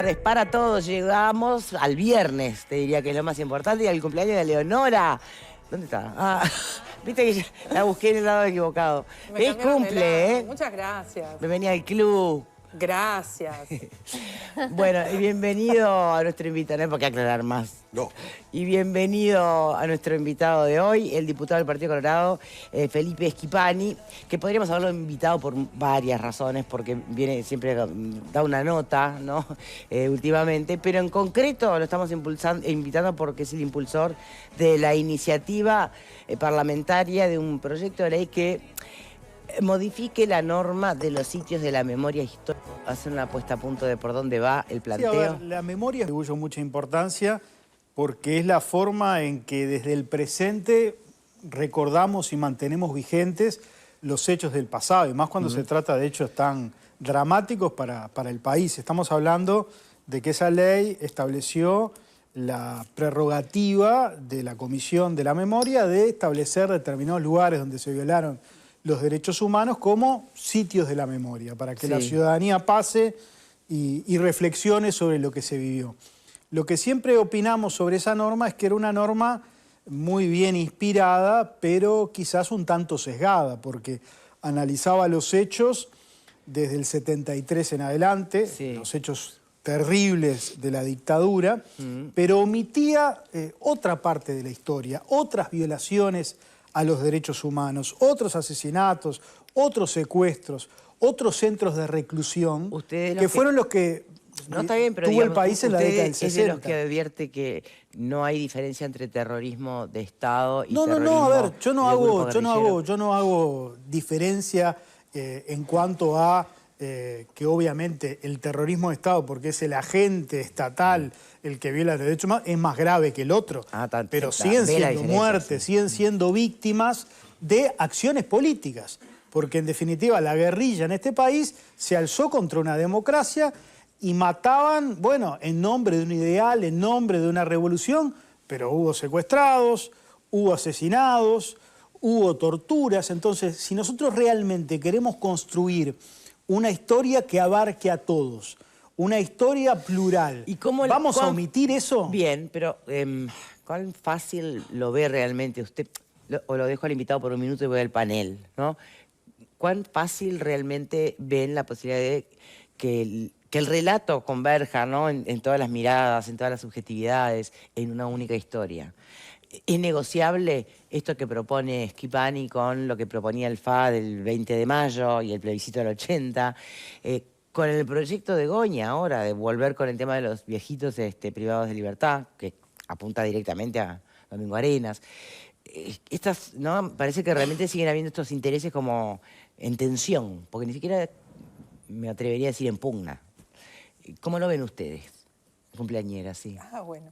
tardes para todos. Llegamos al viernes, te diría que es lo más importante, y al cumpleaños de Leonora. ¿Dónde está? Ah, viste que la busqué en el lado equivocado. Es cumple, ¿eh? Muchas gracias. Bienvenida al club. Gracias. Bueno, y bienvenido a nuestro invitado, no hay por qué aclarar más. No. Y bienvenido a nuestro invitado de hoy, el diputado del Partido Colorado, Felipe Schipani, que podríamos haberlo invitado por varias razones, porque viene siempre, da una nota, ¿no? Últimamente, pero en concreto lo estamos invitando porque es el impulsor de la iniciativa parlamentaria de un proyecto de ley que modifique la norma de los sitios de la memoria histórica. Hacer una puesta a punto de por dónde va el planteo. Sí, a ver, la memoria atribuye mucha importancia porque es la forma en que desde el presente recordamos y mantenemos vigentes los hechos del pasado, y más cuando se trata de hechos tan dramáticos para el país. Estamos hablando de que esa ley estableció la prerrogativa de la Comisión de la Memoria de establecer determinados lugares donde se violaron los derechos humanos como sitios de la memoria, para que la ciudadanía pase y reflexione sobre lo que se vivió. Lo que siempre opinamos sobre esa norma es que era una norma muy bien inspirada, pero quizás un tanto sesgada, porque analizaba los hechos desde el 73 en adelante, los hechos terribles de la dictadura, pero omitía otra parte de la historia, otras violaciones a los derechos humanos, otros asesinatos, otros secuestros, otros centros de reclusión, que fueron los que no, está bien, pero tuvo digamos, el país en la década del 60. Es de los que advierte que no hay diferencia entre terrorismo de Estado y terrorismo No, a ver, yo no hago diferencia en cuanto a que obviamente el terrorismo de Estado, porque es el agente estatal el que viola los derechos humanos, es más grave que el otro. Pero siguen siendo muertes, siguen siendo víctimas de acciones políticas. Porque en definitiva la guerrilla en este país se alzó contra una democracia y mataban, bueno, en nombre de un ideal, en nombre de una revolución, pero hubo secuestrados, hubo asesinados, hubo torturas. Entonces, si nosotros realmente queremos construir una historia que abarque a todos, una historia plural, ¿y cómo vamos a omitir eso? Bien, pero ¿cuán fácil lo ve realmente usted? O lo dejo al invitado por un minuto y voy al panel, ¿no? ¿Cuán fácil realmente ven la posibilidad de que el relato converja, ¿no? en todas las miradas, en todas las subjetividades, en una única historia? ¿Es negociable esto que propone Schipani con lo que proponía el FA del 20 de mayo y el plebiscito del 80? Con el proyecto de Goña ahora, de volver con el tema de los viejitos privados de libertad, que apunta directamente a Domingo Arenas. Estas, ¿no? Parece que realmente siguen habiendo estos intereses como en tensión, porque ni siquiera me atrevería a decir en pugna. ¿Cómo lo ven ustedes, cumpleañera, sí? Ah, bueno.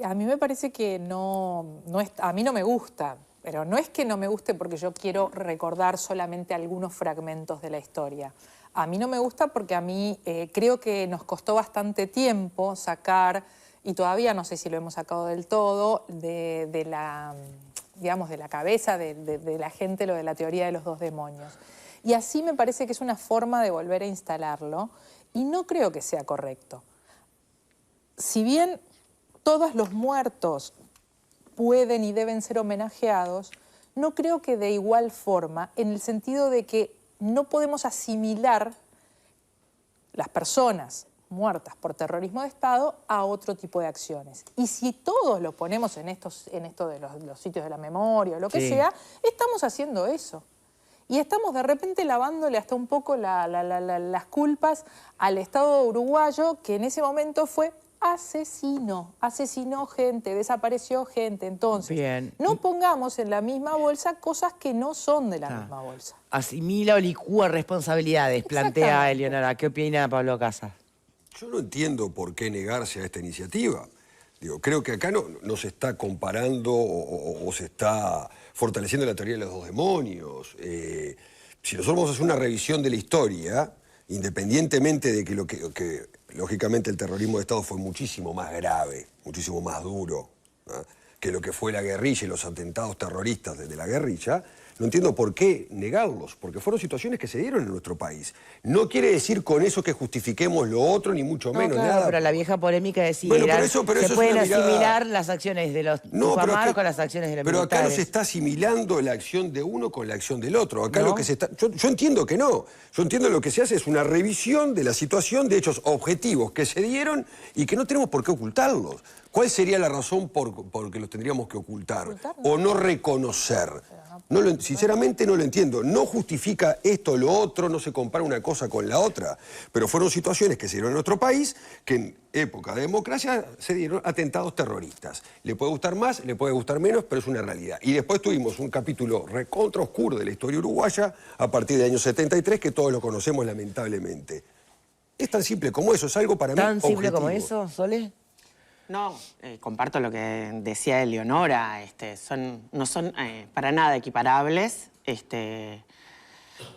A mí me parece que a mí no me gusta, pero no es que no me guste porque yo quiero recordar solamente algunos fragmentos de la historia. A mí no me gusta porque a mí creo que nos costó bastante tiempo sacar, y todavía no sé si lo hemos sacado del todo, de la cabeza de la gente lo de la teoría de los dos demonios. Y así me parece que es una forma de volver a instalarlo, y no creo que sea correcto. Si bien todos los muertos pueden y deben ser homenajeados, no creo que de igual forma, en el sentido de que no podemos asimilar las personas muertas por terrorismo de Estado a otro tipo de acciones. Y si todos lo ponemos en esto de los sitios de la memoria o lo que sea, estamos haciendo eso. Y estamos de repente lavándole hasta un poco las culpas al Estado uruguayo, que en ese momento fue asesinó gente, desapareció gente. Entonces, no pongamos en la misma bolsa cosas que no son de la misma bolsa. Asimila o licúa responsabilidades, plantea Eleonora. ¿Qué opina Pablo Casas? Yo no entiendo por qué negarse a esta iniciativa. Digo, creo que acá no se está comparando o se está fortaleciendo la teoría de los dos demonios. Si nosotros vamos a hacer una revisión de la historia, independientemente de que lógicamente el terrorismo de Estado fue muchísimo más grave, muchísimo más duro, ¿no?, que lo que fue la guerrilla y los atentados terroristas de la guerrilla, no entiendo por qué negarlos, porque fueron situaciones que se dieron en nuestro país. No quiere decir con eso que justifiquemos lo otro, ni mucho No, menos, claro, nada. pero la vieja polémica de si Bueno, eran- pero eso se es pueden una mirada- asimilar las acciones de los No, pero Tupamaros acá- con las acciones de los pero acá no militares. se está asimilando la acción de uno con la acción del otro. Acá ¿No? lo que se está... Yo entiendo que no. Yo entiendo lo que se hace es una revisión de la situación de hechos objetivos que se dieron y que no tenemos por qué ocultarlos. ¿Cuál sería la razón por que los tendríamos que ocultar? O no reconocer. Sinceramente no lo entiendo. No justifica esto o lo otro, no se compara una cosa con la otra. Pero fueron situaciones que se dieron en nuestro país que en época de democracia se dieron atentados terroristas. Le puede gustar más, le puede gustar menos, pero es una realidad. Y después tuvimos un capítulo recontra oscuro de la historia uruguaya a partir del año 73 que todos lo conocemos lamentablemente. Es tan simple como eso, es algo para mí ¿Tan simple como objetivo. eso, Sole? No, comparto lo que decía Eleonora, no son para nada equiparables.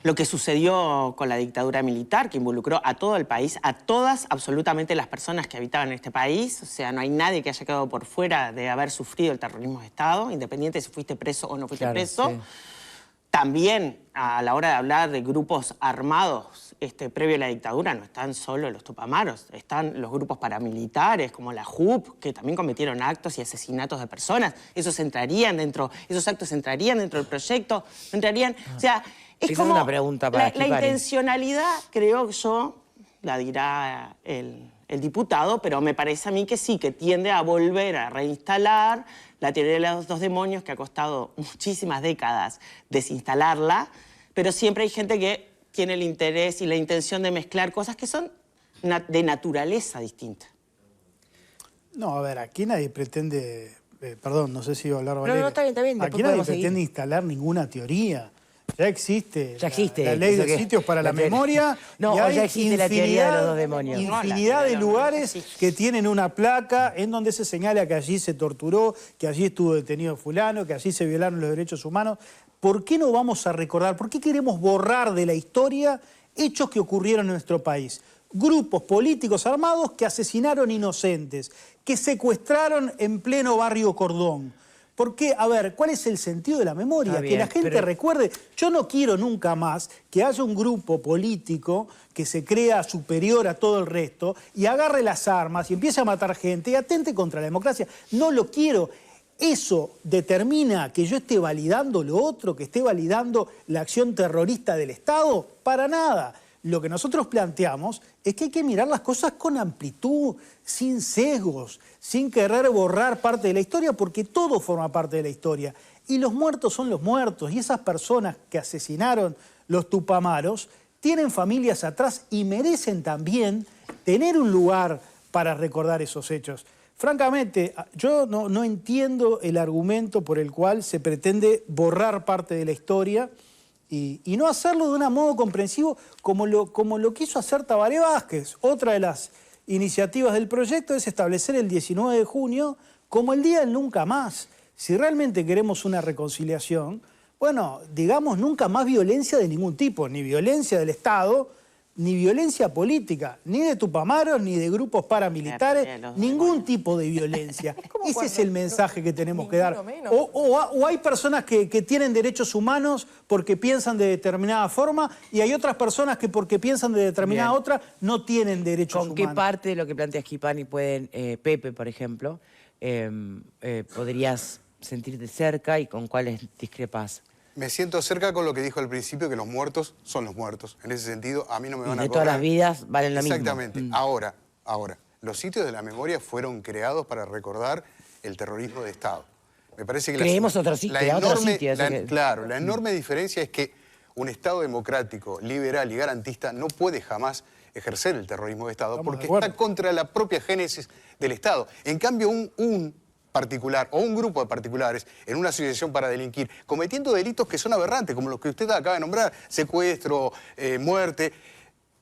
Lo que sucedió con la dictadura militar, que involucró a todo el país, a todas absolutamente las personas que habitaban en este país, o sea, no hay nadie que haya quedado por fuera de haber sufrido el terrorismo de Estado, independiente si fuiste preso o no fuiste Claro, preso. sí. También, a la hora de hablar de grupos armados previo a la dictadura, no están solo los Tupamaros, están los grupos paramilitares como la JUP, que también cometieron actos y asesinatos de personas. Esos actos entrarían dentro del proyecto, no entrarían... O sea, Esa es como una pregunta para la Schipari. intencionalidad, creo yo, la dirá el diputado, pero me parece a mí que sí, que tiende a volver a reinstalar la teoría de los dos demonios, que ha costado muchísimas décadas desinstalarla, pero siempre hay gente que tiene el interés y la intención de mezclar cosas que son de naturaleza distinta. No, a ver, aquí nadie pretende... perdón, no sé si iba a hablar Valeria. no, está bien, después Aquí nadie podemos seguir. pretende instalar ninguna teoría. Ya existe, Ya existe, la ley eso de que- sitios para la la teoría. memoria. No, y o hay ya existe la teoría de los dos infinidad- demonios. No, la Infinidad teoría de de los lugares demonios, sí. que tienen una placa en donde se señala que allí se torturó, que allí estuvo detenido fulano, que allí se violaron los derechos humanos. ¿Por qué no vamos a recordar? ¿Por qué queremos borrar de la historia hechos que ocurrieron en nuestro país? Grupos políticos armados que asesinaron inocentes, que secuestraron en pleno barrio Cordón. ¿Por qué? A ver, ¿cuál es el sentido de la memoria? Está Que bien, la gente pero- recuerde. Yo no quiero nunca más que haya un grupo político que se crea superior a todo el resto y agarre las armas y empiece a matar gente y atente contra la democracia. No lo quiero. ¿Eso determina que yo esté validando lo otro, que esté validando la acción terrorista del Estado? Para nada. Lo que nosotros planteamos es que hay que mirar las cosas con amplitud, sin sesgos, sin querer borrar parte de la historia, porque todo forma parte de la historia. Y los muertos son los muertos, y esas personas que asesinaron los Tupamaros tienen familias atrás y merecen también tener un lugar para recordar esos hechos. Francamente, yo no entiendo el argumento por el cual se pretende borrar parte de la historia y no hacerlo de un modo comprensivo como lo quiso hacer Tabaré Vázquez. Otra de las iniciativas del proyecto es establecer el 19 de junio como el Día del Nunca Más. Si realmente queremos una reconciliación, bueno, digamos nunca más violencia de ningún tipo, ni violencia del Estado, ni violencia política, ni de Tupamaros, ni de grupos paramilitares, ningún tipo de violencia. como Ese cuando es el mensaje que tenemos que dar. ninguno menos. O hay personas que tienen derechos humanos porque piensan de determinada forma y hay otras personas que porque piensan de determinada Bien. otra no tienen derechos ¿Con humanos. qué parte de lo que plantea Schipani pueden, Pepe, por ejemplo, podrías sentirte cerca y con cuáles discrepas? Me siento cerca con lo que dijo al principio, que los muertos son los muertos. En ese sentido, a mí no me Y van a de cobrar. todas las vidas valen lo mismo. Exactamente. Ahora, los sitios de la memoria fueron creados para recordar el terrorismo de Estado. Me parece que Creemos otro sitio, otro sitio, eso que- Claro, la enorme diferencia es que un Estado democrático, liberal y garantista no puede jamás ejercer el terrorismo de Estado Estamos de porque acuerdo. está contra la propia génesis del Estado. En cambio, un particular o un grupo de particulares en una asociación para delinquir, cometiendo delitos que son aberrantes, como los que usted acaba de nombrar, secuestro, muerte,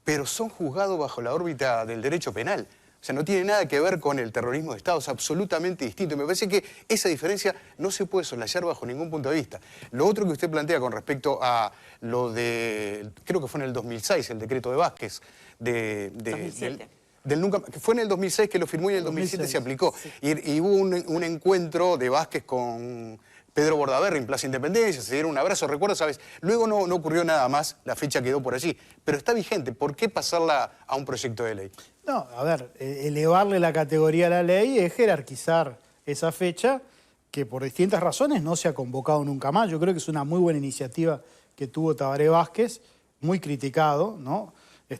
pero son juzgados bajo la órbita del derecho penal. O sea, no tiene nada que ver con el terrorismo de Estado, es absolutamente distinto. Y me parece que esa diferencia no se puede soslayar bajo ningún punto de vista. Lo otro que usted plantea con respecto a lo de, creo que fue en el 2006, el decreto de Vázquez, 2007. del nunca, que fue en el 2006 que lo firmó y en el 2007 se aplicó. Y hubo un encuentro de Vázquez con Pedro Bordaberry en Plaza Independencia, se dieron un abrazo, recuerdo, ¿sabes? Luego no ocurrió nada más, la fecha quedó por allí, pero está vigente. ¿Por qué pasarla a un proyecto de ley? No, a ver, elevarle la categoría a la ley es jerarquizar esa fecha que por distintas razones no se ha convocado nunca más. Yo creo que es una muy buena iniciativa que tuvo Tabaré Vázquez, muy criticado, ¿no?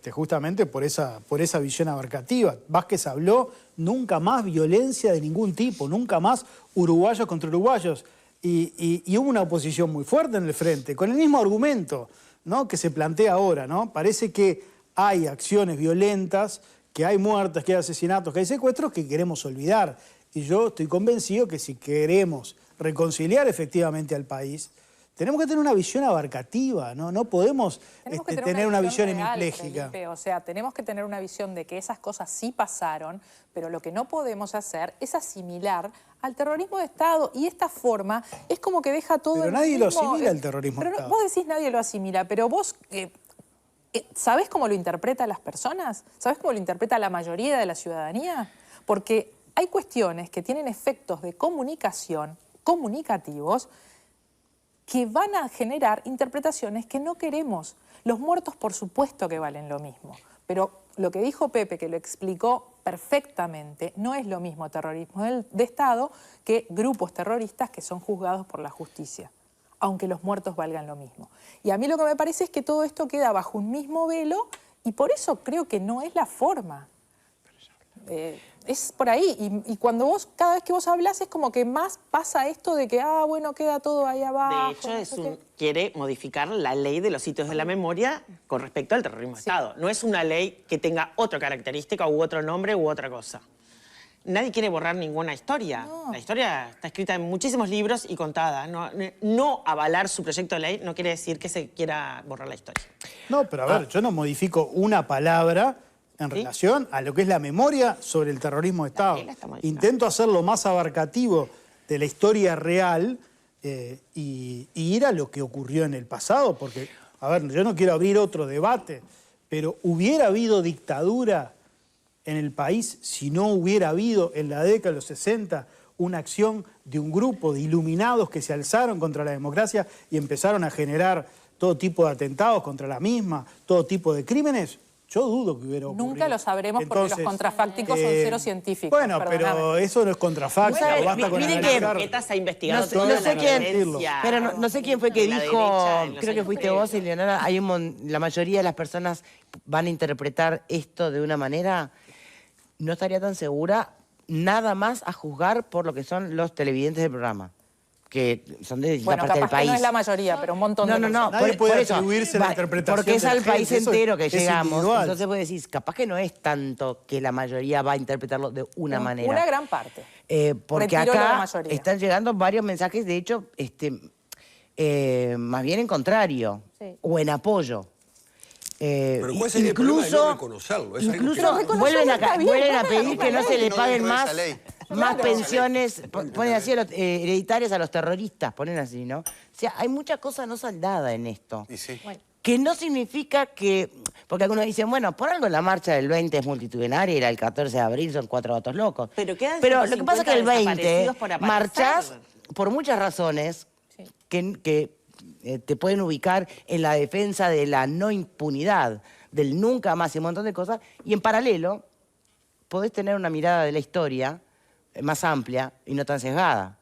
Justamente por esa visión abarcativa. Vázquez habló nunca más violencia de ningún tipo, nunca más uruguayos contra uruguayos. Y hubo una oposición muy fuerte en el frente, con el mismo argumento, ¿no?, que se plantea ahora, ¿no? Parece que hay acciones violentas, que hay muertes, que hay asesinatos, que hay secuestros que queremos olvidar. Y yo estoy convencido que si queremos reconciliar efectivamente al país, tenemos que tener una visión abarcativa, ¿no? No podemos tener una visión real, hemipléjica. Felipe. O sea, tenemos que tener una visión de que esas cosas sí pasaron, pero lo que no podemos hacer es asimilar al terrorismo de Estado. Y esta forma es como que deja todo... Pero nadie lo asimila el terrorismo de pero Estado. Vos decís nadie lo asimila, pero vos... ¿sabés cómo lo interpretan las personas? ¿Sabés cómo lo interpreta la mayoría de la ciudadanía? Porque hay cuestiones que tienen efectos de comunicación, comunicativos, que van a generar interpretaciones que no queremos. Los muertos, por supuesto que valen lo mismo, pero lo que dijo Pepe, que lo explicó perfectamente, no es lo mismo terrorismo de Estado que grupos terroristas que son juzgados por la justicia, aunque los muertos valgan lo mismo. Y a mí lo que me parece es que todo esto queda bajo un mismo velo y por eso creo que no es la forma. Es por ahí. Y cuando vos, cada vez que vos hablas, es como que más pasa esto de que, bueno, queda todo ahí abajo. De hecho, quiere modificar la ley de los sitios de la memoria con respecto al terrorismo de Estado. No es una ley que tenga otra característica u otro nombre u otra cosa. Nadie quiere borrar ninguna historia. No. La historia está escrita en muchísimos libros y contada. No avalar su proyecto de ley no quiere decir que se quiera borrar la historia. No, pero a ver, yo no modifico una palabra en relación a lo que es la memoria sobre el terrorismo de Estado. Intento hacerlo más abarcativo de la historia real y ir a lo que ocurrió en el pasado, porque, a ver, yo no quiero abrir otro debate, pero ¿hubiera habido dictadura en el país si no hubiera habido en la década de los 60 una acción de un grupo de iluminados que se alzaron contra la democracia y empezaron a generar todo tipo de atentados contra la misma, todo tipo de crímenes? Yo dudo que hubiera ocurrido. Nunca lo sabremos. Entonces, porque los contrafácticos son cero científicos. Bueno, pero eso no es contrafáctico. Basta con analizar. Ha investigado no sé quién, pero no sé quién fue que dijo, creo que fuiste vos, Eleonora, la mayoría de las personas van a interpretar esto de una manera, no estaría tan segura, nada más a juzgar por lo que son los televidentes del programa, que son de distintas partes del país. No es la mayoría, pero un montón de No, nadie puede atribuirse la interpretación. Porque es al país entero que llegamos. Individual. Entonces vos decís, capaz que no es tanto que la mayoría va a interpretarlo de una manera. Una gran parte. Porque acá están llegando varios mensajes, de hecho, más bien en contrario, o en apoyo. Pero ¿cuál sería el problema de no reconocerlo? Incluso vuelven a pedir que no se le paguen más pensiones, ponen así a los hereditarias a los terroristas, ponen así, ¿no? O sea, hay mucha cosa no saldada en esto. Sí. Que no significa que... Porque algunos dicen, bueno, por algo la marcha del 20 es multitudinaria y la del 14 de abril son 4 gatos locos. Pero lo que pasa es que el 20 marchás por muchas razones que te pueden ubicar en la defensa de la no impunidad, del nunca más y un montón de cosas, y en paralelo podés tener una mirada de la historia más amplia y no tan sesgada.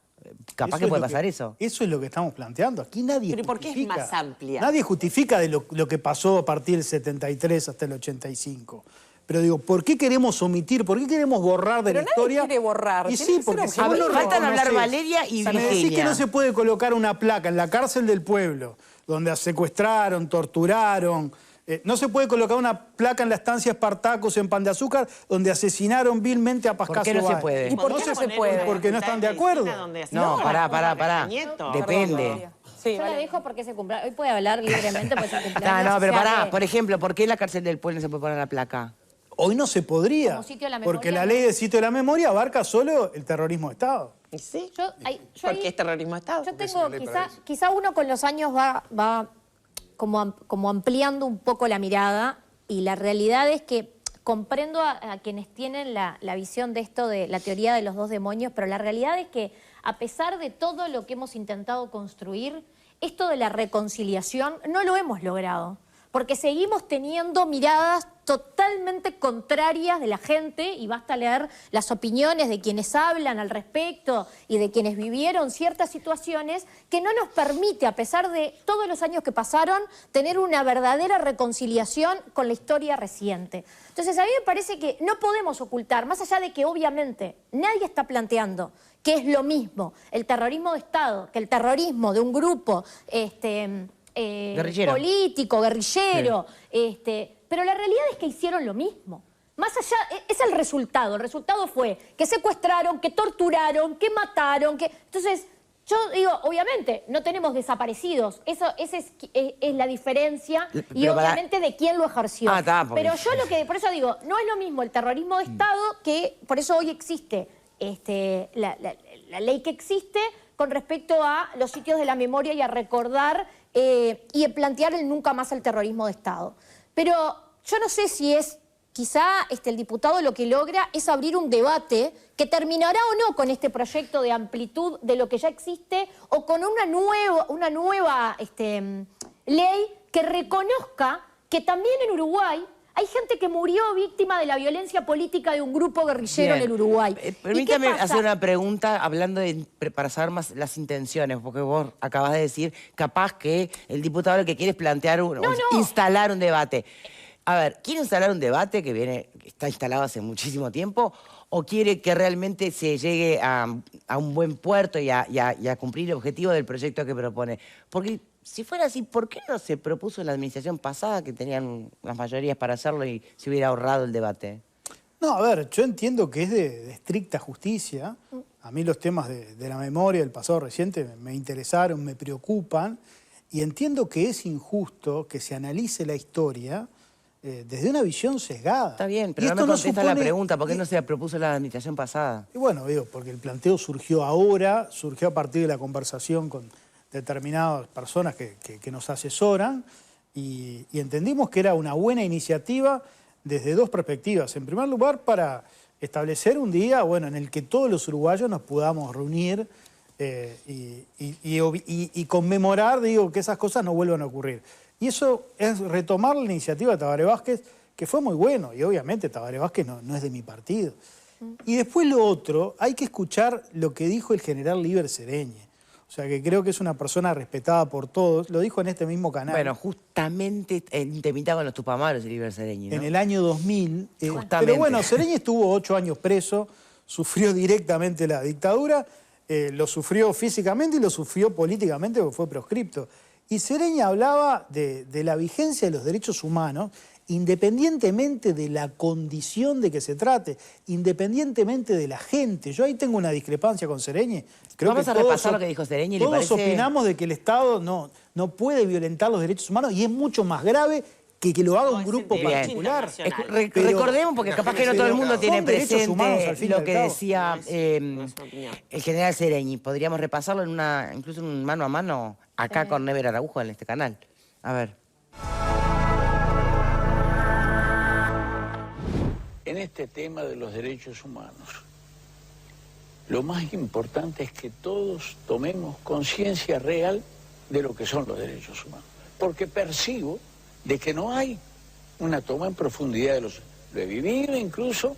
Capaz que puede pasar eso. Eso es lo que estamos planteando. Aquí nadie ¿Pero por qué es más amplia? Nadie justifica de lo que pasó a partir del 73 hasta el 85. Pero digo, ¿por qué queremos omitir? ¿Por qué queremos borrar de la historia? Nadie quiere borrar. Y sí, porque si vos no faltan hablar Valeria y Virginia. Me decís que no se puede colocar una placa en la cárcel del pueblo, donde secuestraron, torturaron. No se puede colocar una placa en la estancia Espartacus en Pan de Azúcar, donde asesinaron vilmente a Pascal Báez. ¿Por qué no se puede? ¿Y por qué no se puede? Porque no están de acuerdo. No, pará. Depende. Yo la dejo porque se cumple. Hoy puede hablar libremente porque se cumple. No, pero pará. Por ejemplo, ¿por qué en la cárcel del pueblo no se puede poner la placa? Hoy no se podría, porque la ley de sitio de la memoria abarca solo el terrorismo de Estado. Sí, porque es terrorismo de Estado. Yo tengo, quizá uno con los años va como ampliando un poco la mirada y la realidad es que comprendo a quienes tienen la visión de esto, de la teoría de los dos demonios, pero la realidad es que a pesar de todo lo que hemos intentado construir, esto de la reconciliación no lo hemos logrado, porque seguimos teniendo miradas totalmente contrarias de la gente, y basta leer las opiniones de quienes hablan al respecto y de quienes vivieron ciertas situaciones, que no nos permite, a pesar de todos los años que pasaron, tener una verdadera reconciliación con la historia reciente. Entonces, a mí me parece que no podemos ocultar, más allá de que obviamente nadie está planteando que es lo mismo el terrorismo de Estado que el terrorismo de un grupo guerrillero. político, guerrillero, pero la realidad es que hicieron lo mismo. Más allá, es el resultado fue que secuestraron, que torturaron, que mataron, que... Entonces, yo digo, obviamente, no tenemos desaparecidos, esa es la diferencia, y Pero obviamente de quién lo ejerció. Porque... Pero yo por eso digo, no es lo mismo el terrorismo de Estado, que por eso hoy existe la ley que existe con respecto a los sitios de la memoria y a recordar y plantear el nunca más el terrorismo de Estado. Pero yo no sé si es, quizá el diputado lo que logra es abrir un debate que terminará o no con este proyecto de amplitud de lo que ya existe, o con una nueva ley que reconozca que también en Uruguay hay gente que murió víctima de la violencia política de un grupo guerrillero en el Uruguay. Permítame hacer una pregunta hablando para saber más las intenciones, porque vos acabas de decir, capaz que el diputado lo que quiere es plantear instalar un debate. A ver, ¿quiere instalar un debate que está instalado hace muchísimo tiempo, o quiere que realmente se llegue a un buen puerto y a cumplir el objetivo del proyecto que propone? Porque si fuera así, ¿por qué no se propuso en la administración pasada, que tenían las mayorías para hacerlo, y se hubiera ahorrado el debate? No, a ver, yo entiendo que es de estricta justicia. A mí los temas de la memoria del pasado reciente me interesaron, me preocupan, y entiendo que es injusto que se analice la historia desde una visión sesgada. Está bien, pero no me contesta la pregunta, ¿por qué no se propuso en la administración pasada? Y bueno, digo, porque el planteo surgió ahora, surgió a partir de la conversación con determinadas personas que nos asesoran, y entendimos que era una buena iniciativa desde dos perspectivas. En primer lugar, para establecer un día en el que todos los uruguayos nos podamos reunir y conmemorar, que esas cosas no vuelvan a ocurrir. Y eso es retomar la iniciativa de Tabaré Vázquez, que fue muy bueno, y obviamente Tabaré Vázquez no es de mi partido. Y después lo otro, hay que escuchar lo que dijo el general Líber Sereñe. O sea, que creo que es una persona respetada por todos. Lo dijo en este mismo canal. Bueno, justamente en Temita con los Tupamaros, el Líber Sereñe, ¿no? En el año 2000. Justamente. Pero bueno, Sereñe estuvo 8 años preso, sufrió directamente la dictadura, lo sufrió físicamente y lo sufrió políticamente porque fue proscripto. Y Sereñe hablaba de la vigencia de los derechos humanos, independientemente de la condición de que se trate, independientemente de la gente. Yo ahí tengo una discrepancia con Sereñe. Vamos a repasar lo que dijo Sereñe. Todos opinamos de que el Estado no puede violentar los derechos humanos, y es mucho más grave que lo haga un grupo particular. Recordemos, porque capaz que no todo el mundo tiene presente lo que decía el general Sereñe. Podríamos repasarlo incluso en un mano a mano acá con Never Araujo en este canal. A ver. En este tema de los derechos humanos, lo más importante es que todos tomemos conciencia real de lo que son los derechos humanos. Porque percibo de que no hay una toma en profundidad de los... Lo he vivido incluso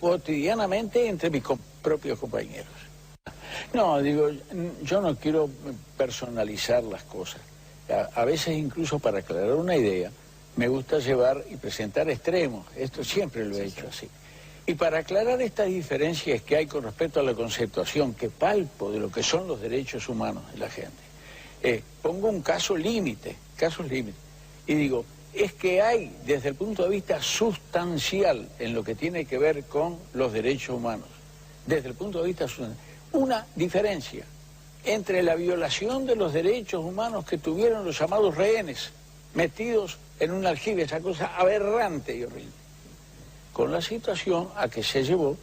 cotidianamente entre mis propios compañeros. No, digo, yo no quiero personalizar las cosas. A veces incluso para aclarar una idea, me gusta llevar y presentar extremos. Esto siempre lo he hecho así. Y para aclarar estas diferencias que hay con respecto a la conceptuación que palpo de lo que son los derechos humanos de la gente, pongo un casos límite, y digo, es que hay, desde el punto de vista sustancial, en lo que tiene que ver con los derechos humanos, desde el punto de vista sustancial, una diferencia entre la violación de los derechos humanos que tuvieron los llamados rehenes, metidos en un aljibe, esa cosa aberrante y horrible, con la situación a que se llevó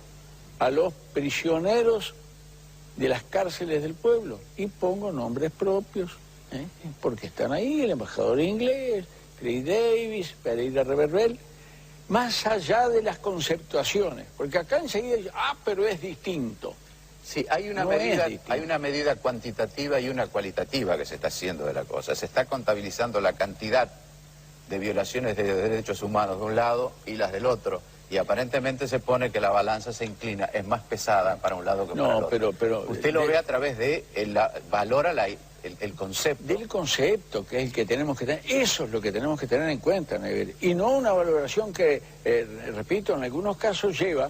a los prisioneros de las cárceles del pueblo. Y pongo nombres propios, porque están ahí, el embajador inglés, Chris Davis, Pereira Reverbel, más allá de las conceptuaciones, porque acá enseguida dicen, pero es distinto. Sí, hay una, No es medida, distinto. hay una medida cuantitativa y una cualitativa que se está haciendo de la cosa. Se está contabilizando la cantidad de violaciones de derechos humanos de un lado y las del otro. Y aparentemente se pone que la balanza se inclina, es más pesada para un lado que para el otro. pero usted lo ve a través de, valora el concepto. Del concepto, que es el que tenemos que tener. Eso es lo que tenemos que tener en cuenta, Never. Y no una valoración que, repito, en algunos casos lleva,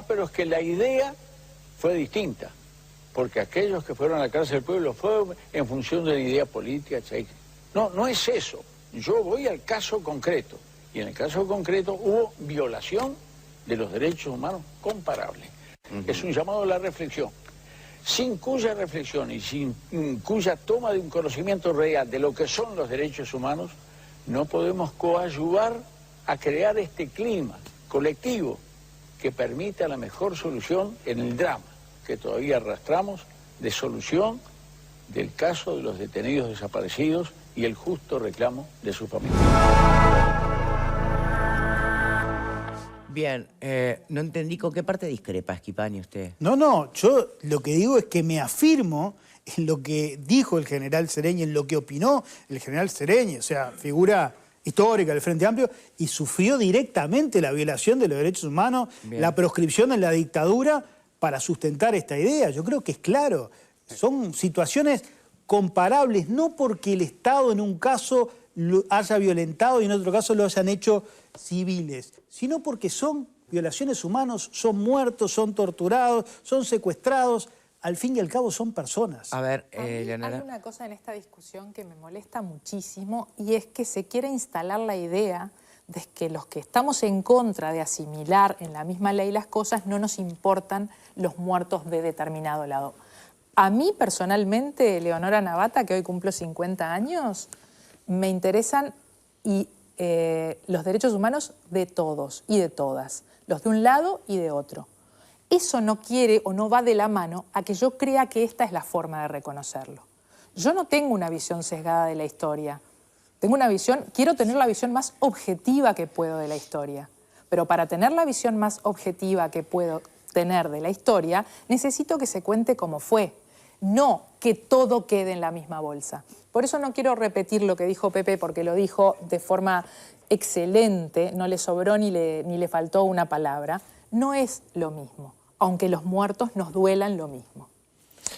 pero es que la idea fue distinta. Porque aquellos que fueron a la cárcel del pueblo fue en función de la idea política, etc. No, no es eso. Yo voy al caso concreto. Y en el caso concreto hubo violación de los derechos humanos comparables. Es un llamado a la reflexión, sin cuya reflexión y sin cuya toma de un conocimiento real de lo que son los derechos humanos, no podemos coadyuvar a crear este clima colectivo que permita la mejor solución en el drama que todavía arrastramos de solución del caso de los detenidos desaparecidos y el justo reclamo de sus familias. Bien, no entendí con qué parte discrepa Schifani usted. No, yo lo que digo es que me afirmo en lo que dijo el general Sereñi, en lo que opinó el general Sereñi, o sea, figura histórica del Frente Amplio, y sufrió directamente la violación de los derechos humanos, la proscripción en la dictadura para sustentar esta idea. Yo creo que es claro, son situaciones comparables, no porque el Estado en un caso lo haya violentado y en otro caso lo hayan hecho civiles, sino porque son violaciones humanas, son muertos, son torturados, son secuestrados, al fin y al cabo son personas. A ver, A mí Leonora. hay una cosa en esta discusión que me molesta muchísimo y es que se quiere instalar la idea de que los que estamos en contra de asimilar en la misma ley las cosas no nos importan los muertos de determinado lado. A mí personalmente, Leonora Navata, que hoy cumplo 50 años, me interesan los derechos humanos de todos y de todas, los de un lado y de otro. Eso no quiere o no va de la mano a que yo crea que esta es la forma de reconocerlo. Yo no tengo una visión sesgada de la historia. Quiero tener la visión más objetiva que puedo de la historia. Pero para tener la visión más objetiva que puedo tener de la historia, necesito que se cuente como fue, no que todo quede en la misma bolsa. Por eso no quiero repetir lo que dijo Pepe, porque lo dijo de forma excelente, no le sobró ni le faltó una palabra. No es lo mismo, aunque los muertos nos duelan lo mismo.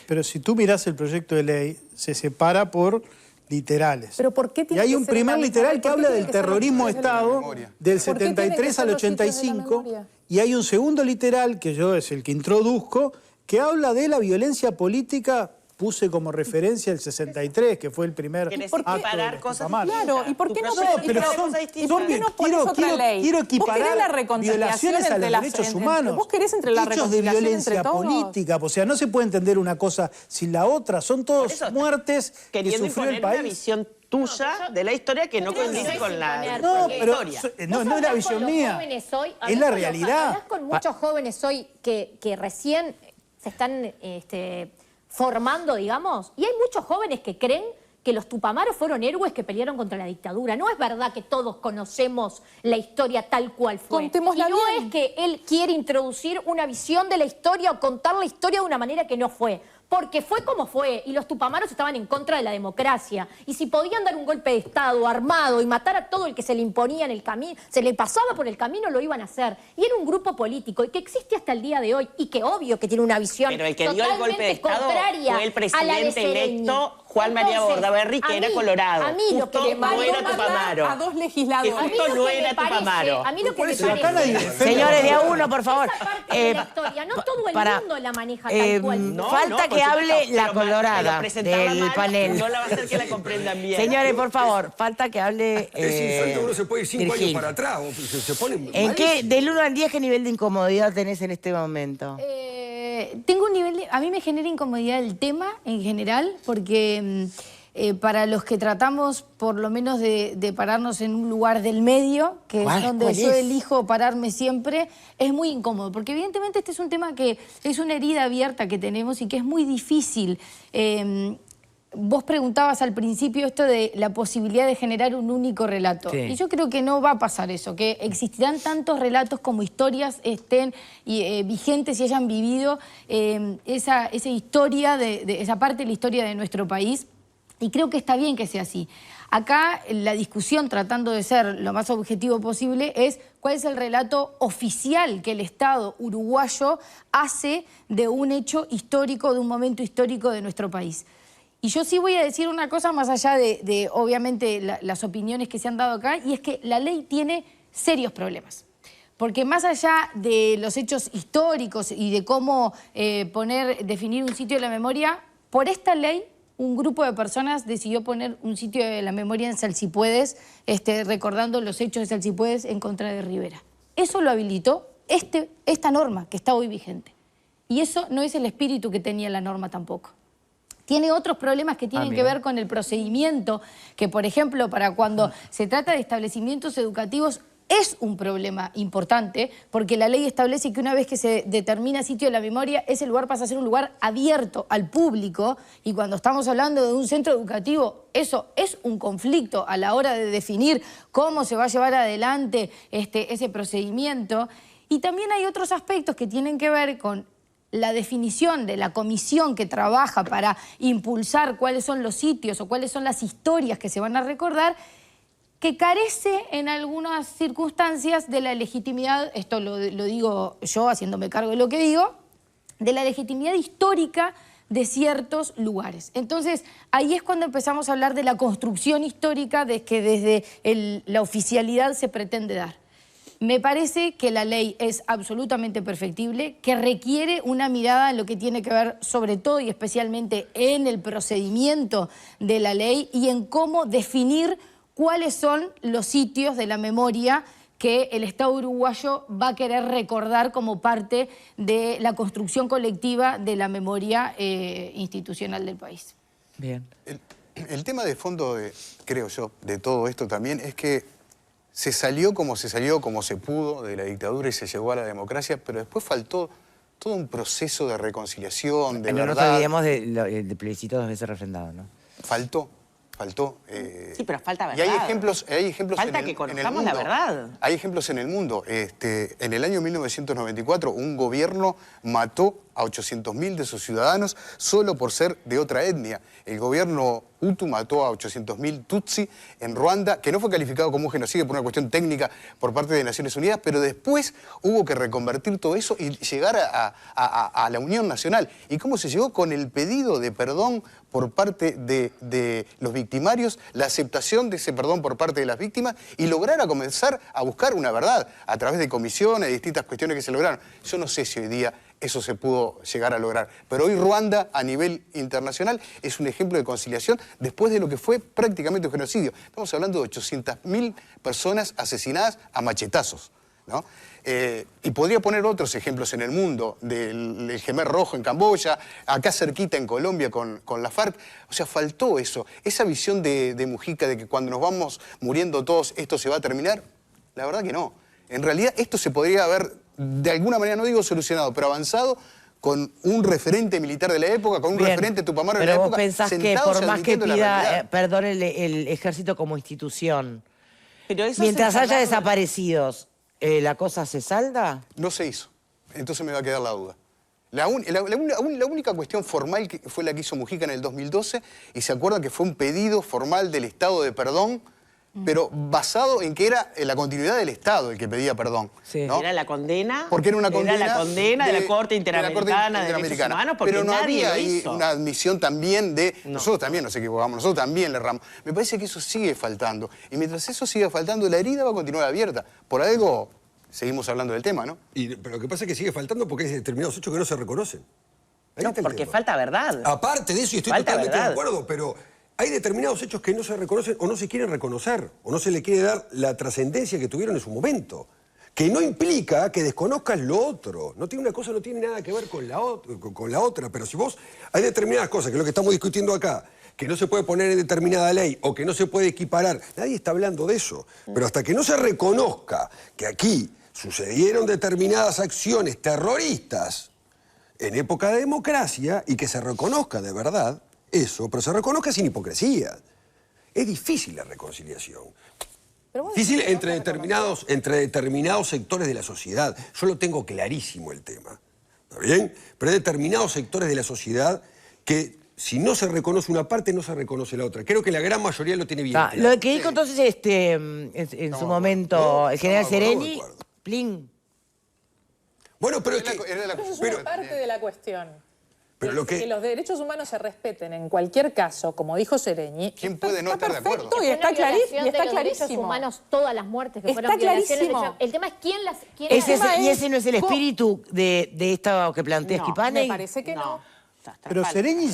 Pero si tú mirás el proyecto de ley, se separa por literales. ¿Pero por qué y tiene hay que un ser primer una misma literal ley? que ¿Por qué habla tiene del que ser los terrorismo sitios de la Estado memoria? del ¿Por qué tiene que 73 ser al los sitios de la 85 memoria? y hay un segundo literal, que yo es el que introduzco, que habla de la violencia política. Puse como referencia el 63, que fue el primer ¿Querés acto de equiparar los cosas Tupamaros. Claro, ¿y por qué no Tu pones proyecto pero es son- cosa distinta. ¿Por qué no pones otra ley? quiero Vos querés equiparar la reconciliación violaciones a entre los las- derechos humanos. Vos querés entre la hechos de reconciliación violencia entre todos. política. O sea, no se puede entender una cosa sin la otra. Son Por todos eso, muertes que queriendo sufrió el imponer una país. visión tuya de la historia que no creo que coincide no con es la imponer, No, porque- pero historia. no Vos es la hablás visión con los mía. jóvenes hoy, Es hablás la con realidad. Hablás con muchos jóvenes hoy que recién se están formando, digamos, y hay muchos jóvenes que creen que los Tupamaros fueron héroes que pelearon contra la dictadura. No es verdad que todos conocemos la historia tal cual fue. Contémosla y no bien. es que él quiere introducir una visión de la historia o contar la historia de una manera que no fue. Porque fue como fue, y los Tupamaros estaban en contra de la democracia. Y si podían dar un golpe de Estado armado y matar a todo el que se le imponía en el camino, se le pasaba por el camino, lo iban a hacer. Y era un grupo político y que existe hasta el día de hoy y que obvio que tiene una visión Pero el que dio el golpe de Estado contraria fue el a la de presidente Sereñi. electo Juan María Entonces, Bordaberry, que a era mí- colorado. A mí lo que Justo le no parece era Tupamaro. A dos legisladores. a mí Justo lo no que era me parece, Tupamaro. a mí lo que me eso? Acá nadie parece. defiende. Señores, de a uno, por favor. Esa parte de la historia, no todo el para- mundo la maneja tal cual. No, falta no, que por supuesto, hable la pero colorada presentarla del mal panel. No la va a hacer que la comprendan bien. Señores, por favor, falta que hable Es insulto, uno se puede ir 5 años Virgil. para atrás, o se pone ¿En qué, malísimo. del 1 al 10, qué nivel de incomodidad tenés en este momento? Tengo un nivel a mí me genera incomodidad el tema en general, porque para los que tratamos por lo menos de pararnos en un lugar del medio, que es donde ¿Cuál yo es? elijo pararme siempre, es muy incómodo, porque evidentemente este es un tema que es una herida abierta que tenemos y que es muy difícil vos preguntabas al principio esto de la posibilidad de generar un único relato. Sí. Y yo creo que no va a pasar eso, que existirán tantos relatos como historias estén vigentes y hayan vivido esa historia, esa parte de la historia de nuestro país. Y creo que está bien que sea así. Acá la discusión, tratando de ser lo más objetivo posible, es cuál es el relato oficial que el Estado uruguayo hace de un hecho histórico, de un momento histórico de nuestro país. Y yo sí voy a decir una cosa más allá de obviamente, las opiniones que se han dado acá, y es que la ley tiene serios problemas. Porque más allá de los hechos históricos y de cómo definir un sitio de la memoria, por esta ley un grupo de personas decidió poner un sitio de la memoria en Salsipuedes, recordando los hechos de Salsipuedes en contra de Rivera. Eso lo habilitó esta norma que está hoy vigente. Y eso no es el espíritu que tenía la norma tampoco. Tiene otros problemas que tienen que ver con el procedimiento, que por ejemplo, para cuando se trata de establecimientos educativos, es un problema importante, porque la ley establece que una vez que se determina sitio de la memoria, ese lugar pasa a ser un lugar abierto al público, y cuando estamos hablando de un centro educativo, eso es un conflicto a la hora de definir cómo se va a llevar adelante ese procedimiento. Y también hay otros aspectos que tienen que ver con la definición de la comisión que trabaja para impulsar cuáles son los sitios o cuáles son las historias que se van a recordar, que carece en algunas circunstancias de la legitimidad, esto lo digo yo haciéndome cargo de lo que digo, de la legitimidad histórica de ciertos lugares. Entonces, ahí es cuando empezamos a hablar de la construcción histórica que desde la oficialidad se pretende dar. Me parece que la ley es absolutamente perfectible, que requiere una mirada en lo que tiene que ver sobre todo y especialmente en el procedimiento de la ley y en cómo definir cuáles son los sitios de la memoria que el Estado uruguayo va a querer recordar como parte de la construcción colectiva de la memoria institucional del país. Bien. El tema de fondo, creo yo, de todo esto también es que se salió, como se pudo de la dictadura y se llegó a la democracia, pero después faltó todo un proceso de reconciliación, de verdad. No nos olvidemos del plebiscito 2 veces refrendado, ¿no? Faltó. Sí, pero falta verdad. Y hay ejemplos falta que conozcamos la verdad. Hay ejemplos en el mundo. En el año 1994, un gobierno mató a 800.000 de sus ciudadanos solo por ser de otra etnia. El gobierno Hutu mató a 800.000 Tutsi en Ruanda, que no fue calificado como un genocidio por una cuestión técnica por parte de Naciones Unidas, pero después hubo que reconvertir todo eso y llegar a la Unión Nacional. ¿Y cómo se llegó? Con el pedido de perdón por parte de los victimarios, la aceptación de ese perdón por parte de las víctimas y lograr a comenzar a buscar una verdad a través de comisiones, de distintas cuestiones que se lograron. Yo no sé si hoy día eso se pudo llegar a lograr. Pero hoy Ruanda, a nivel internacional, es un ejemplo de conciliación después de lo que fue prácticamente un genocidio. Estamos hablando de 800.000 personas asesinadas a machetazos, ¿no? Y podría poner otros ejemplos en el mundo, del Khmer Rojo en Camboya, acá cerquita en Colombia con la FARC. O sea, faltó eso, esa visión de Mujica de que cuando nos vamos muriendo todos esto se va a terminar. La verdad que no. En realidad esto se podría haber, de alguna manera, no digo solucionado, pero avanzado con un referente militar de la época, con un referente tupamaro de la época. Pero vos pensás que por más que pida perdón el ejército como institución, pero eso mientras haya desaparecidos, ¿la cosa se salda? No se hizo. Entonces me va a quedar la duda. La única cuestión formal que fue la que hizo Mujica en el 2012, y se acuerdan que fue un pedido formal del Estado de perdón, pero basado en que era la continuidad del Estado el que pedía perdón. Sí. ¿no? Era la condena. Porque era una condena. Era la condena de la Corte Interamericana de Derechos Humanos, porque pero no nadie había lo ahí hizo. una admisión también de nosotros también nos equivocamos, nosotros también le erramos. Me parece que eso sigue faltando. Y mientras eso siga faltando, la herida va a continuar abierta. Por algo seguimos hablando del tema, ¿no? Pero lo que pasa es que sigue faltando porque hay determinados hechos que no se reconocen. Ahí No, está el porque tema. falta verdad. Aparte de eso, y estoy Falta totalmente verdad. de acuerdo, pero hay determinados hechos que no se reconocen o no se quieren reconocer, o no se le quiere dar la trascendencia que tuvieron en su momento. Que no implica que desconozcas lo otro. Una cosa no tiene nada que ver con la otra, pero si vos hay determinadas cosas, que es lo que estamos discutiendo acá, que no se puede poner en determinada ley o que no se puede equiparar, nadie está hablando de eso. Pero hasta que no se reconozca que aquí sucedieron determinadas acciones terroristas en época de democracia y que se reconozca de verdad, eso, pero se reconozca sin hipocresía. Es difícil la reconciliación. Pero bueno, Difícil ¿no entre se determinados sectores de la sociedad. Yo lo tengo clarísimo el tema. ¿Está bien? Pero hay determinados sectores de la sociedad que si no se reconoce una parte, no se reconoce la otra. Creo que la gran mayoría lo tiene bien claro. Lo que dijo entonces en su momento el general Sereni, plin. Bueno, pero es que... Eso es una parte de la cuestión. Pero lo que los derechos humanos se respeten en cualquier caso, como dijo Sereni. ¿Quién puede no estar de acuerdo? Y está Una violación de los derechos clarísimo. humanos, todas las muertes que Está fueron violaciones. clarísimo. El tema es quién las... ¿Y ese no es el espíritu de esto que plantea Schipani? Me parece que no. Pero Sereni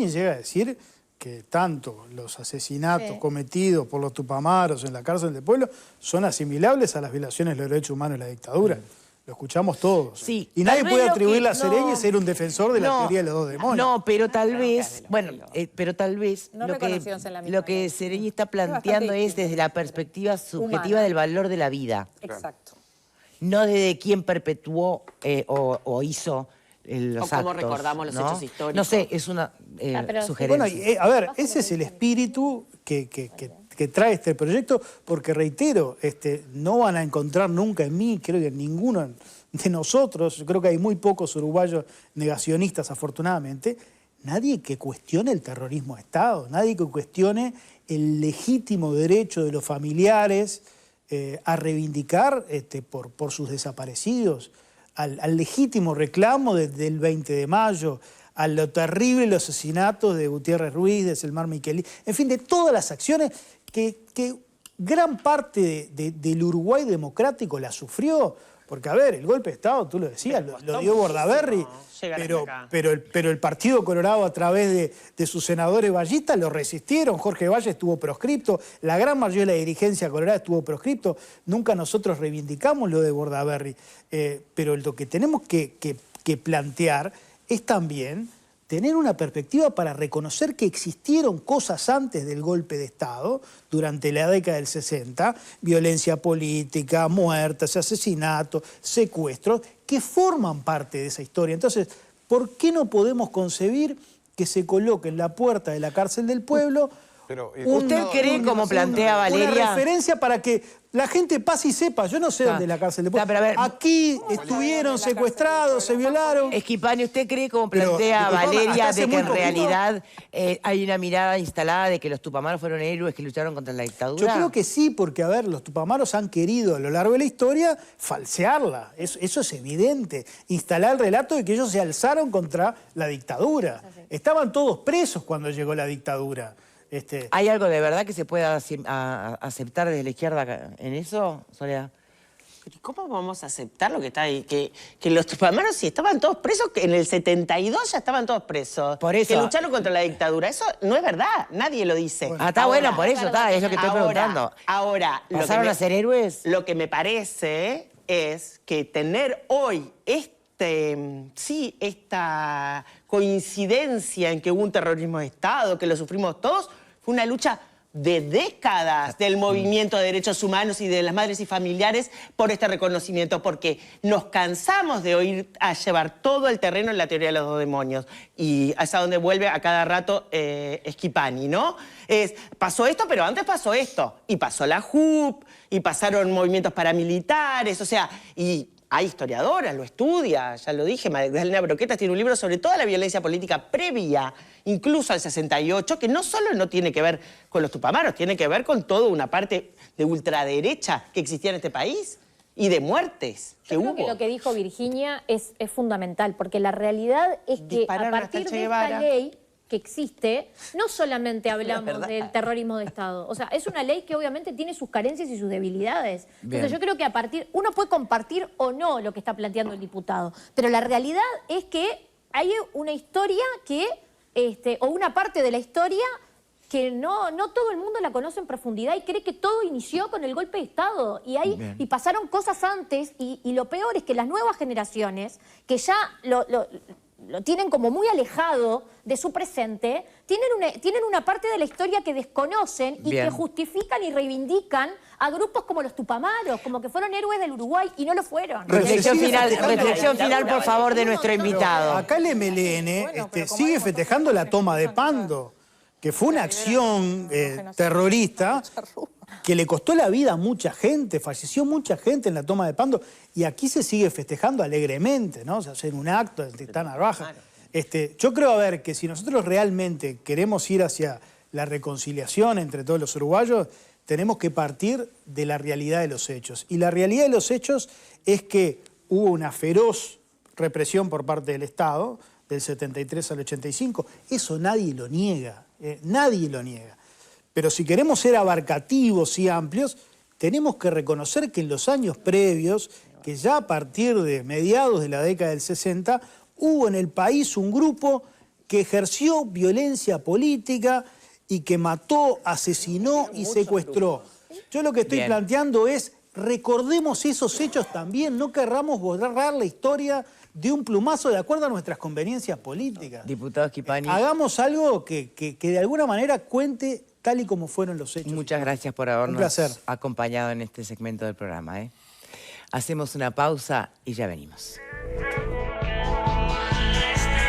llega a decir que tanto los asesinatos cometidos por los tupamaros en la cárcel del pueblo son asimilables a las violaciones de los derechos humanos de la dictadura. Lo escuchamos todos. Sí, y nadie puede atribuirle a no, Sereni ser un defensor de la teoría de los dos demonios. No, pero tal vez, pero tal vez No lo reconocidos en la misma que ley. Sereni está planteando es desde la perspectiva subjetiva Humana. del valor de la vida. Exacto. No desde quién perpetuó o hizo los O cómo actos, recordamos los ¿no? hechos históricos. No sé, es una pero sugerencia. Bueno, a ver, ese es el espíritu que trae este proyecto, porque reitero, no van a encontrar nunca en mí, creo que en ninguno de nosotros, yo creo que hay muy pocos uruguayos negacionistas afortunadamente, nadie que cuestione el terrorismo de Estado, nadie que cuestione el legítimo derecho de los familiares a reivindicar por sus desaparecidos, al legítimo reclamo del 20 de mayo, a lo terrible los asesinatos de Gutiérrez Ruiz, de Selmar Miquelí, en fin, de todas las acciones que gran parte del Uruguay democrático la sufrió. Porque, a ver, el golpe de Estado, tú lo decías, lo dio Bordaberry, pero el Partido Colorado a través de sus senadores vallistas lo resistieron. Jorge Valle estuvo proscripto, la gran mayoría de la dirigencia colorada estuvo proscripto. Nunca nosotros reivindicamos lo de Bordaberry. Pero lo que tenemos que plantear es también tener una perspectiva para reconocer que existieron cosas antes del golpe de Estado, durante la década del 60, violencia política, muertes, asesinatos, secuestros, que forman parte de esa historia. Entonces, ¿por qué no podemos concebir que se coloque en la puerta de la cárcel del pueblo ¿Usted cree, como plantea Valeria, una referencia para que la gente pase y sepa? Yo no sé dónde es la cárcel del pueblo. pero a ver, aquí estuvieron secuestrados, se violaron. Schipani, ¿usted cree, como Pero, plantea disculpame, hasta Valeria, hace de que muy en poquito- realidad hay una mirada instalada de que los tupamaros fueron héroes que lucharon contra la dictadura? Yo creo que sí, porque, a ver, los tupamaros han querido a lo largo de la historia falsearla. Eso es evidente. Instalar el relato de que ellos se alzaron contra la dictadura. Estaban todos presos cuando llegó la dictadura. ¿Hay algo de verdad que se pueda aceptar desde la izquierda en eso, Soledad? Pero ¿cómo vamos a aceptar lo que está ahí? Que los tupamaros, si estaban todos presos, que en el 72 ya estaban todos presos. Por eso. Que lucharon contra la dictadura. Eso no es verdad, nadie lo dice. Está bueno, por eso está, es lo que estoy preguntando. Ahora, ¿Pasaron a ser héroes? Lo que me parece es que tener hoy esta coincidencia en que hubo un terrorismo de Estado, que lo sufrimos todos, fue una lucha de décadas del movimiento de derechos humanos y de las madres y familiares por este reconocimiento, porque nos cansamos de oír a llevar todo el terreno en la teoría de los dos demonios, y es a donde vuelve a cada rato Schipani, ¿no? Pasó esto, pero antes pasó esto, y pasó la JUP, y pasaron movimientos paramilitares, o sea, y hay historiadoras, lo estudia, ya lo dije, Magdalena Broquetas tiene un libro sobre toda la violencia política previa, incluso al 68, que no solo no tiene que ver con los tupamaros, tiene que ver con toda una parte de ultraderecha que existía en este país y de muertes que Yo hubo. creo que lo que dijo Virginia es fundamental, porque la realidad es que Dispararon a hasta partir Che de esta Guevara. ley que existe, no solamente hablamos verdad. del terrorismo de Estado. O sea, es una ley que obviamente tiene sus carencias y sus debilidades. Bien. Entonces yo creo que uno puede compartir o no lo que está planteando el diputado, pero la realidad es que hay una historia o una parte de la historia que no todo el mundo la conoce en profundidad y cree que todo inició con el golpe de Estado. Y pasaron cosas antes, y lo peor es que las nuevas generaciones, que ya lo tienen como muy alejado de su presente, tienen una parte de la historia que desconocen y Bien. que justifican y reivindican a grupos como los Tupamaros, como que fueron héroes del Uruguay y no lo fueron. Reflexión sigue final, festejando reflexión final, por favor, de nuestro invitado. Acá el MLN sigue festejando la toma de Pando, que fue una acción terrorista que le costó la vida a mucha gente, falleció mucha gente en la toma de Pando, y aquí se sigue festejando alegremente, ¿no? O sea, hacer un acto en Titán Narvaja. Yo creo, a ver, que si nosotros realmente queremos ir hacia la reconciliación entre todos los uruguayos, tenemos que partir de la realidad de los hechos. Y la realidad de los hechos es que hubo una feroz represión por parte del Estado, del 73 al 85. Eso nadie lo niega, nadie lo niega. Pero si queremos ser abarcativos y amplios, tenemos que reconocer que en los años previos, que ya a partir de mediados de la década del 60, hubo en el país un grupo que ejerció violencia política y que mató, asesinó y secuestró. Yo lo que estoy planteando es, recordemos esos hechos también, no querramos borrar la historia de un plumazo de acuerdo a nuestras conveniencias políticas. Diputado Schifani. Hagamos algo que de alguna manera cuente tal y como fueron los hechos. Muchas gracias por Un habernos placer. acompañado en este segmento del programa. Hacemos una pausa y ya venimos.